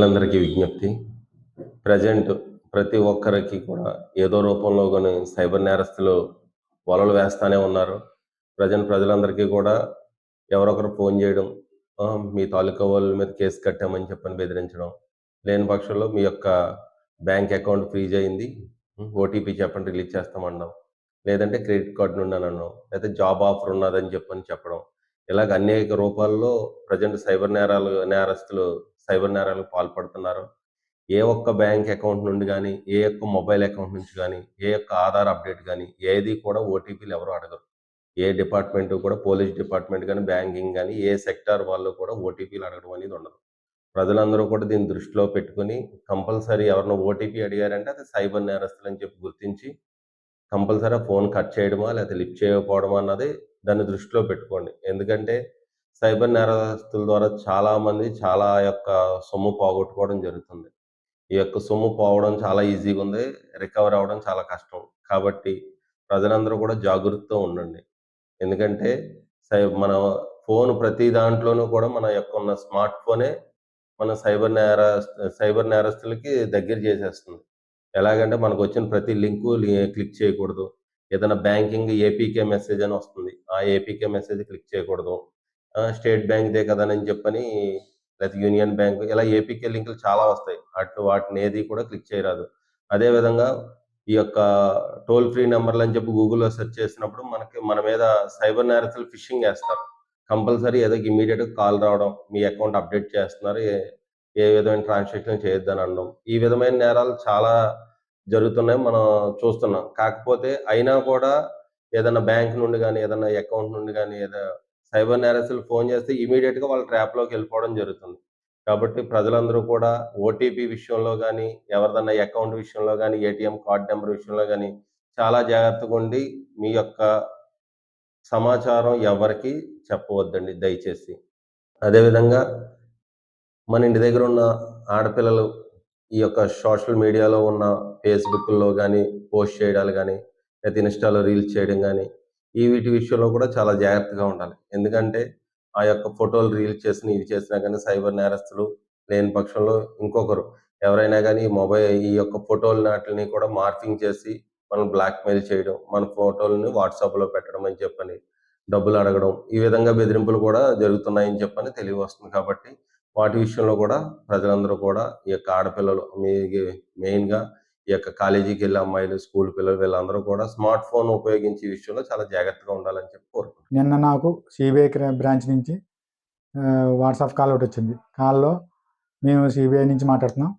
ప్రజలందరికీ విజ్ఞప్తి. ప్రెజెంట్ ప్రతి ఒక్కరికి కూడా ఏదో రూపంలో గాని సైబర్ నేరస్తులు వలలు వేస్తానే ఉన్నారు. ప్రజలందరికీ కూడా ఎవరొకరు ఫోను జేయడం, మీ తాలూకా వాళ్ళ మీద కేస్ కట్టామని చెప్పని బెదిరించడం, లేని పక్షంలో మీ యొక్క బ్యాంక్ అకౌంట్ ఫ్రీజ్ అయింది. ఓటీపీ చెప్పండి రిలీజ్ చేస్తామనడం. లేదంటే క్రెడిట్ కార్డ్ నుండి అనడం. లేతే జాబ్ ఆఫర్ ఉన్నదని చెప్పని చెప్పడం. ఇలాగ అనేక రూపాల్లో ప్రెజెంట్ నేరస్తులు సైబర్ నేరాలకు పాల్పడుతున్నారు. ఏ ఒక్క బ్యాంక్ అకౌంట్ నుండి గాని, ఏ ఒక్క మొబైల్ అకౌంట్ నుంచి గాని, ఏ ఒక్క ఆధార్ అప్‌డేట్ గాని, ఏది కూడా ఓటీపీలు ఎవరు అడగరు. ఏ డిపార్ట్‌మెంట్ కూడా పోలీస్ డిపార్ట్‌మెంట్ గాని, బ్యాంకింగ్ గాని, ఏ సెక్టార్ వాళ్ళు కూడా ఓటీపీలు అడగడం అనేది ఉండదు. ప్రజలందరూ కూడా దీన్ని దృష్టిలో పెట్టుకొని కంపల్సరీ ఎవరైనా ఓటీపీ అడిగారంటే అది సైబర్ నేరస్తులని చెప్పి గుర్తించి కంపల్సరీ ఆ ఫోన్ కట్ చేయడమా, లేతే లిఫ్ట్ చేయకపోవడమా అన్నది దాన్ని దృష్టిలో పెట్టుకోండి. ఎందుకంటే సైబర్ నేరస్తుల ద్వారా చాలామంది చాలా యొక్క సొమ్ము పోగొట్టుకోవడం జరుగుతుంది. ఈ యొక్క సొమ్ము పోవడం చాలా ఈజీగుంది. రికవర్ అవ్వడం చాలా కష్టం. కాబట్టి ప్రజలందరూ కూడా జాగరూకతో ఉండండి. ఎందుకంటే మన ఫోను ప్రతి దాంట్లోనూ కూడా మన యొక్క ఉన్న స్మార్ట్ ఫోనే మన సైబర్ నేరస్తులకి దగ్గర చేసేస్తుంది. ఎలాగంటే మనకొచ్చిన ప్రతి లింకు క్లిక్ చేయకూడదు. ఏదైనా బ్యాంకింగ్ ఏపీకే మెసేజ్ అని వస్తుంది. ఆ ఏపీకే మెసేజ్ క్లిక్ చేయకూడదు. స్టేట్ బ్యాంక్‌దే కదనని చెప్పని లేతే యూనియన్ బ్యాంక్ ఇలా ఏపీకే లింకులు చాలా వస్తాయి. వాటిని ఏది కూడా క్లిక్ చేయరాదు. అదే విధంగా ఈ యొక్క టోల్ ఫ్రీ నంబర్‌లని చెప్పి గూగుల్‌లో సెర్చ్ చేసినప్పుడు మన మీద సైబర్ నేరస్తులు ఫిషింగ్ ఏస్తారు. కంపల్సరీ ఏదో ఇమ్మీడియేట్‌గా కాల్ రావడం, మీ అకౌంట్ అప్‌డేట్ చేస్తున్నారు. ఏ ఏ విధమైన ట్రాన్సాక్షన్ చేయొద్దని అనడం. ఈ విధమైన నేరాలు చాలా జరుగుతున్నాయి. మనం చూస్తున్నాం. కాకపోతే అయినా కూడా ఏదన్నా బ్యాంక్ నుండి గాని, ఏదన్నా అకౌంట్ నుండి గాని, సైబర్ నేరస్తులు ఫోను చేస్తే ఇమ్మీడియేట్‌గా వాళ్ళ ట్రాప్‌లోకెళ్ళిపోవడం జరుగుతుంది. కాబట్టి ప్రజలందరూ కూడా ఓటీపీ విషయంలో గాని, ఎవరిదన్నా అకౌంట్ విషయంలో గాని, ఏటీఎం కార్డ్ నంబర్ విషయంలో గాని చాలా జాగ్రత్తగుండి మీ యొక్క సమాచారం ఎవరికీ చెప్పవద్దండి దయచేసి. అదే విధంగా మన ఇంటి దగ్గరున్న ఆడపిల్లలు ఈ యొక్క సోషల్ మీడియాలో ఉన్న ఫేస్‌బుక్కుల్లో గాని, పోస్ట్ చేయడాలు గాని, లేతే ఇన్‌స్టాలో రీల్స్ చేయడం గాని, వీటి విషయంలో కూడా చాలా జాగ్రత్తగా ఉండాలి. ఎందుకంటే, ఆ యొక్క ఫోటోలు రీల్స్ చేసినా, ఇవి చేసినా గాని సైబర్ నేరస్తులు లేని పక్షంలో ఇంకొకరు ఎవరైనా గాని ఈ యొక్క ఫోటోలని ఆటిల్ని కూడా మార్ఫింగ్ చేసి మనల్ని బ్లాక్‌మెయిల్ చేయడం, మన ఫోటోలని వాట్సాప్‌లో పెట్టడం అని చెప్పని, డబ్బులడగడం, ఈ విధంగా బెదిరింపులు కూడా జరుగుతున్నాయని చెప్పని తెలియవస్తుంది కాబట్టి వాటి విషయంలో కూడా ప్రజలందరూ కూడా ఈ యొక్క ఆడపిల్లలు మెయిన్‌గా ఈ యొక్క కాలేజీకెళ్ళే అమ్మాయిలు, స్కూల్ పిల్లలు వీళ్ళందరూ కూడా స్మార్ట్ ఫోన్ ఉపయోగించే విషయంలో చాలా జాగ్రత్తగా ఉండాలని చెప్పి కోరుకుంటున్నాను. నిన్న నాకు సిబిఐ బ్రాంచ్ నుంచి వాట్సాప్ కాల్ ఒకటొచ్చింది. కాల్‌లో మేము సిబిఐ నుంచి మాట్లాడుతున్నాం.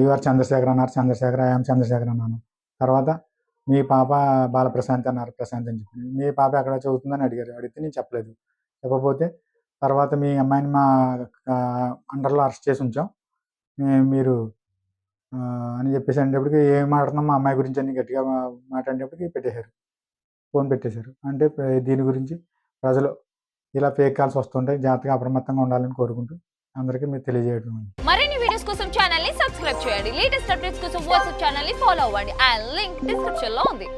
యూ ఆర్ చంద్రశేఖర్ అన్నారు. చంద్రశేఖర్, ఐ యామ్ చంద్రశేఖర్ అన్నాను. తర్వాత మీ పాప బాలప్రశాంత్ అన్నారు. ప్రశాంత్ అని చెప్పి. మీ పాప ఎక్కడ చదువుతుందని అడిగారు. అడిగితే నేను చెప్పలేదు. చెప్పకపోతే తర్వాత మీ అమ్మాయిని మా అండర్‌లో అరెస్ట్ చేసి ఉంచాం. మీరు అని చెప్పేసి అనేటప్పటికి ఏం మాట్లాడుతున్నాం మా అమ్మాయి గురించి అని గట్టిగా మాట్లాడేటప్పటికి పెట్టేశారు. ఫోన్ పెట్టేశారు. అంటే దీని గురించి ప్రజలు ఇలా ఫేక్ కాల్స్ వస్తుంటాయి. జాగ్రత్తగా అప్రమత్తంగా ఉండాలని కోరుకుంటూ అందరికీ మీరు తెలియజేయడం. మరిన్ని వీడియోస్ కోసం ఛానల్ ని సబ్స్క్రైబ్ చేయండి. లేటెస్ట్ అప్డేట్స్ కోసం వాట్సాప్ ఛానల్ ని ఫాలో అవ్వండి. ఆ లింక్ డిస్క్రిప్షన్ లో ఉంది.